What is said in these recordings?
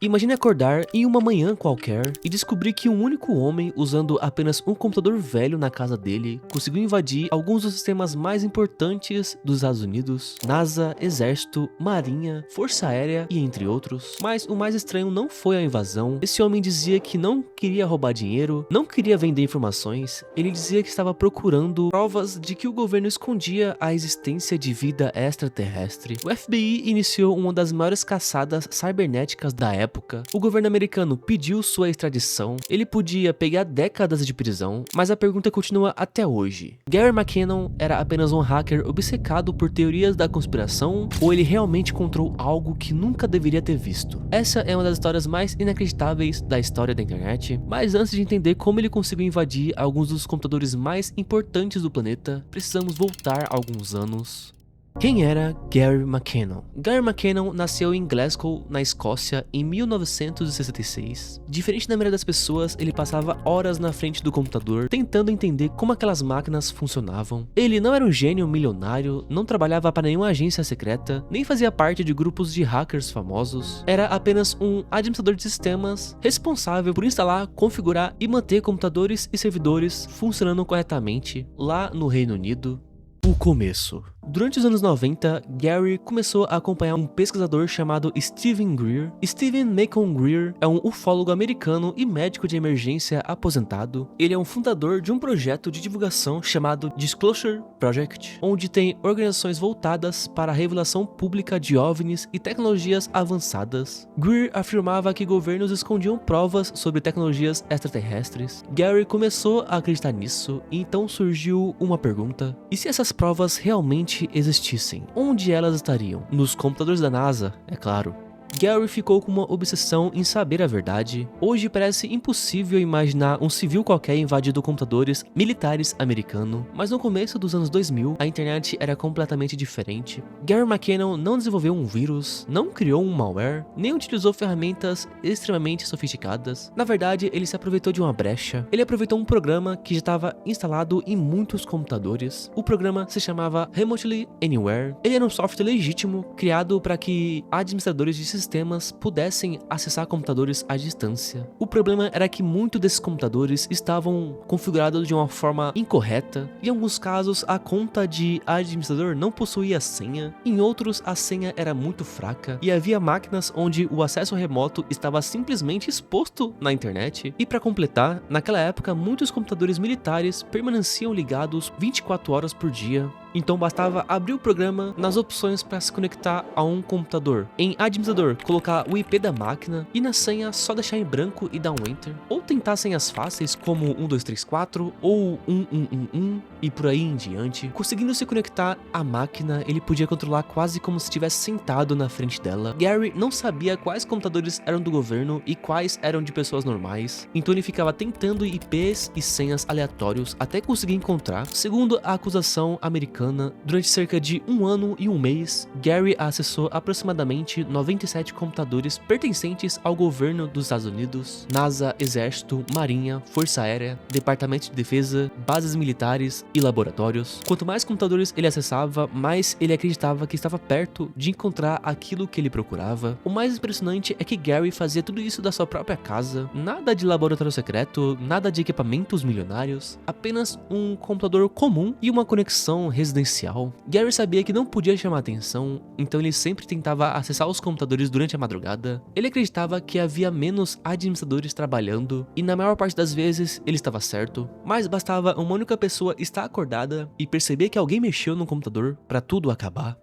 Imagine acordar em uma manhã qualquer e descobrir que um único homem, usando apenas um computador velho na casa dele, conseguiu invadir alguns dos sistemas mais importantes dos Estados Unidos, NASA, Exército, Marinha, Força Aérea e entre outros. Mas o mais estranho não foi a invasão. Esse homem dizia que não queria roubar dinheiro, não queria vender informações, ele dizia que estava procurando provas de que o governo escondia a existência de vida extraterrestre. O FBI iniciou uma das maiores caçadas cibernéticas da época. O governo americano pediu sua extradição, ele podia pegar décadas de prisão, mas a pergunta continua até hoje. Gary McKinnon era apenas um hacker obcecado por teorias da conspiração, ou ele realmente encontrou algo que nunca deveria ter visto? Essa é uma das histórias mais inacreditáveis da história da internet, mas antes de entender como ele conseguiu invadir alguns dos computadores mais importantes do planeta, precisamos voltar alguns anos. Quem era Gary McKinnon? Gary McKinnon nasceu em Glasgow, na Escócia, em 1966. Diferente da maioria das pessoas, ele passava horas na frente do computador, tentando entender como aquelas máquinas funcionavam. Ele não era um gênio milionário, não trabalhava para nenhuma agência secreta, nem fazia parte de grupos de hackers famosos. Era apenas um administrador de sistemas, responsável por instalar, configurar e manter computadores e servidores funcionando corretamente lá no Reino Unido. O começo. Durante os anos 90, Gary começou a acompanhar um pesquisador chamado Stephen Greer. Stephen Macon Greer é um ufólogo americano e médico de emergência aposentado. Ele é um fundador de um projeto de divulgação chamado Disclosure Project, onde tem organizações voltadas para a revelação pública de OVNIs e tecnologias avançadas. Greer afirmava que governos escondiam provas sobre tecnologias extraterrestres. Gary começou a acreditar nisso, e então surgiu uma pergunta: e se essas provas realmente existissem, onde elas estariam? Nos computadores da NASA, é claro. Gary ficou com uma obsessão em saber a verdade. Hoje parece impossível imaginar um civil qualquer invadindo computadores militares americanos, mas no começo dos anos 2000, a internet era completamente diferente. Gary McKinnon não desenvolveu um vírus, não criou um malware, nem utilizou ferramentas extremamente sofisticadas. Na verdade, ele se aproveitou de uma brecha. Ele aproveitou um programa que já estava instalado em muitos computadores. O programa se chamava Remotely Anywhere. Ele era um software legítimo, criado para que administradores de sistemas pudessem acessar computadores à distância. O problema era que muitos desses computadores estavam configurados de uma forma incorreta. Em alguns casos, a conta de administrador não possuía senha, em outros a senha era muito fraca, e havia máquinas onde o acesso remoto estava simplesmente exposto na internet. E para completar, naquela época muitos computadores militares permaneciam ligados 24 horas por dia. Então bastava abrir o programa nas opções para se conectar a um computador. Em administrador, colocar o IP da máquina e na senha só deixar em branco e dar um enter. Ou tentar senhas fáceis como 1234 ou 1111 e por aí em diante. Conseguindo se conectar à máquina, ele podia controlar quase como se estivesse sentado na frente dela. Gary não sabia quais computadores eram do governo e quais eram de pessoas normais. Então ele ficava tentando IPs e senhas aleatórios até conseguir encontrar. Segundo a acusação americana, durante cerca de um ano e um mês, Gary acessou aproximadamente 97 computadores pertencentes ao governo dos Estados Unidos, NASA, Exército, Marinha, Força Aérea, Departamento de Defesa, bases militares e laboratórios. Quanto mais computadores ele acessava, mais ele acreditava que estava perto de encontrar aquilo que ele procurava. O mais impressionante é que Gary fazia tudo isso da sua própria casa, nada de laboratório secreto, nada de equipamentos milionários, apenas um computador comum e uma conexão residencial. Gary sabia que não podia chamar atenção, então ele sempre tentava acessar os computadores durante a madrugada. Ele acreditava que havia menos administradores trabalhando, e na maior parte das vezes ele estava certo, mas bastava uma única pessoa estar acordada e perceber que alguém mexeu no computador para tudo acabar.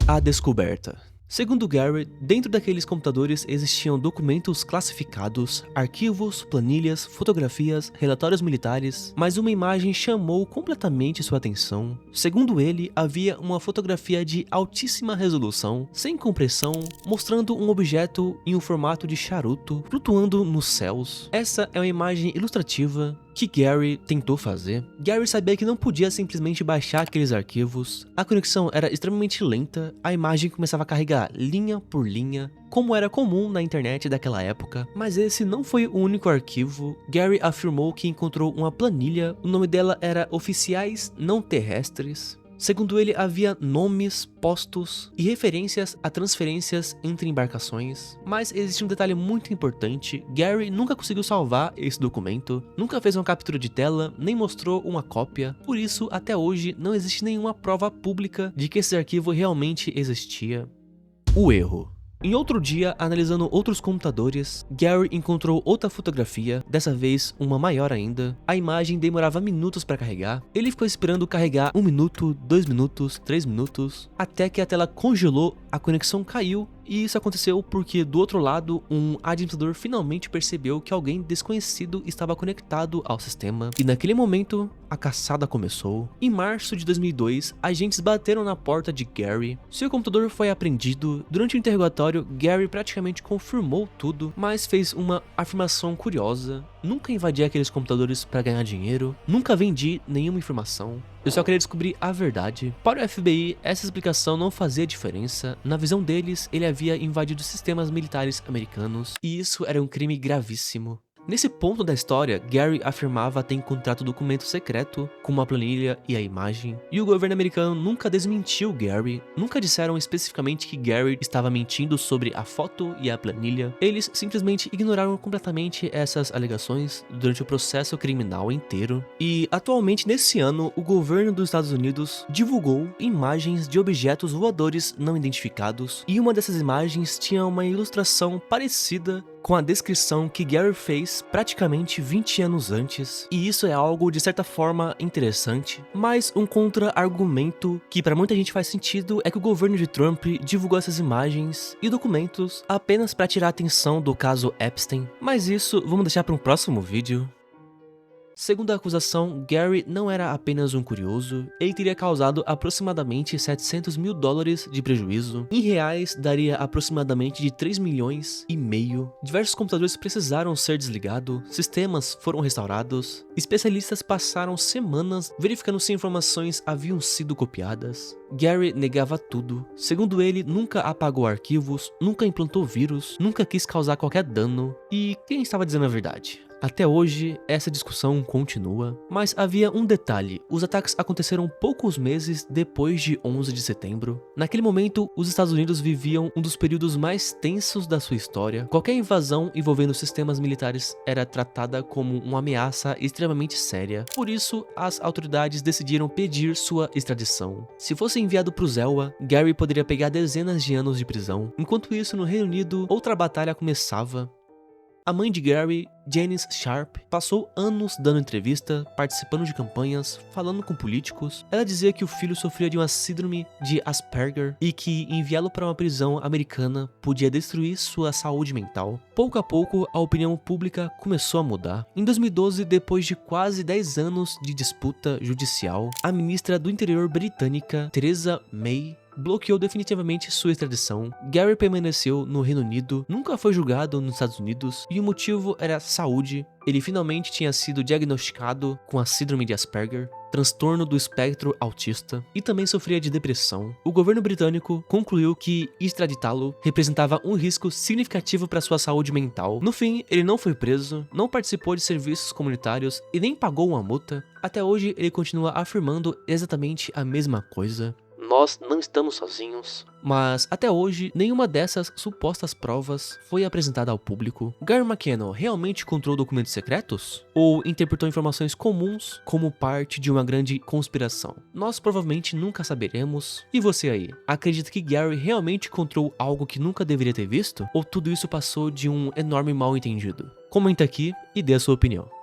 A descoberta. Segundo Gary, dentro daqueles computadores existiam documentos classificados, arquivos, planilhas, fotografias, relatórios militares, mas uma imagem chamou completamente sua atenção. Segundo ele, havia uma fotografia de altíssima resolução, sem compressão, mostrando um objeto em um formato de charuto flutuando nos céus. Essa é uma imagem ilustrativa que Gary tentou fazer. Gary sabia que não podia simplesmente baixar aqueles arquivos, a conexão era extremamente lenta, a imagem começava a carregar linha por linha, como era comum na internet daquela época. Mas esse não foi o único arquivo. Gary afirmou que encontrou uma planilha, o nome dela era Oficiais Não Terrestres. Segundo ele, havia nomes, postos e referências a transferências entre embarcações, mas existe um detalhe muito importante: Gary nunca conseguiu salvar esse documento, nunca fez uma captura de tela, nem mostrou uma cópia, por isso até hoje não existe nenhuma prova pública de que esse arquivo realmente existia. O erro. Em outro dia, analisando outros computadores, Gary encontrou outra fotografia, dessa vez uma maior ainda. A imagem demorava minutos para carregar. Ele ficou esperando carregar 1 minuto, 2 minutos, 3 minutos, até que a tela congelou, a conexão caiu. E isso aconteceu porque, do outro lado, um administrador finalmente percebeu que alguém desconhecido estava conectado ao sistema. E naquele momento, a caçada começou. Em março de 2002, agentes bateram na porta de Gary. Seu computador foi apreendido. Durante o interrogatório, Gary praticamente confirmou tudo, mas fez uma afirmação curiosa: nunca invadi aqueles computadores para ganhar dinheiro, nunca vendi nenhuma informação. Eu só queria descobrir a verdade. Para o FBI, essa explicação não fazia diferença. Na visão deles, ele havia invadido sistemas militares americanos, e isso era um crime gravíssimo. Nesse ponto da história, Gary afirmava ter encontrado documento secreto, com uma planilha e a imagem, e o governo americano nunca desmentiu Gary, nunca disseram especificamente que Gary estava mentindo sobre a foto e a planilha. Eles simplesmente ignoraram completamente essas alegações durante o processo criminal inteiro. E atualmente, nesse ano, o governo dos Estados Unidos divulgou imagens de objetos voadores não identificados, e uma dessas imagens tinha uma ilustração parecida com a descrição que Gary fez praticamente 20 anos antes, e isso é algo de certa forma interessante, mas um contra-argumento que para muita gente faz sentido é que o governo de Trump divulgou essas imagens e documentos apenas para tirar a atenção do caso Epstein, mas isso vamos deixar para um próximo vídeo. Segundo a acusação, Gary não era apenas um curioso, ele teria causado aproximadamente 700 mil dólares de prejuízo. Em reais, daria aproximadamente de 3 milhões e meio. Diversos computadores precisaram ser desligados, sistemas foram restaurados, especialistas passaram semanas verificando se informações haviam sido copiadas. Gary negava tudo. Segundo ele, nunca apagou arquivos, nunca implantou vírus, nunca quis causar qualquer dano. E quem estava dizendo a verdade? Até hoje, essa discussão continua, mas havia um detalhe: os ataques aconteceram poucos meses depois de 11 de setembro. Naquele momento, os Estados Unidos viviam um dos períodos mais tensos da sua história. Qualquer invasão envolvendo sistemas militares era tratada como uma ameaça extremamente séria. Por isso, as autoridades decidiram pedir sua extradição. Se fosse enviado para o Zelwa, Gary poderia pegar dezenas de anos de prisão. Enquanto isso, no Reino Unido, outra batalha começava. A mãe de Gary, Janice Sharp, passou anos dando entrevista, participando de campanhas, falando com políticos. Ela dizia que o filho sofria de uma síndrome de Asperger e que enviá-lo para uma prisão americana podia destruir sua saúde mental. Pouco a pouco, a opinião pública começou a mudar. Em 2012, depois de quase 10 anos de disputa judicial, a ministra do Interior britânica, Theresa May, bloqueou definitivamente sua extradição. Gary permaneceu no Reino Unido, nunca foi julgado nos Estados Unidos, e o motivo era saúde. Ele finalmente tinha sido diagnosticado com a síndrome de Asperger, transtorno do espectro autista, e também sofria de depressão. O governo britânico concluiu que extraditá-lo representava um risco significativo para sua saúde mental. No fim, ele não foi preso, não participou de serviços comunitários e nem pagou uma multa. Até hoje, ele continua afirmando exatamente a mesma coisa: nós não estamos sozinhos. Mas até hoje, nenhuma dessas supostas provas foi apresentada ao público. Gary McKenna realmente encontrou documentos secretos? Ou interpretou informações comuns como parte de uma grande conspiração? Nós provavelmente nunca saberemos. E você aí, acredita que Gary realmente encontrou algo que nunca deveria ter visto? Ou tudo isso passou de um enorme mal-entendido? Comenta aqui e dê a sua opinião.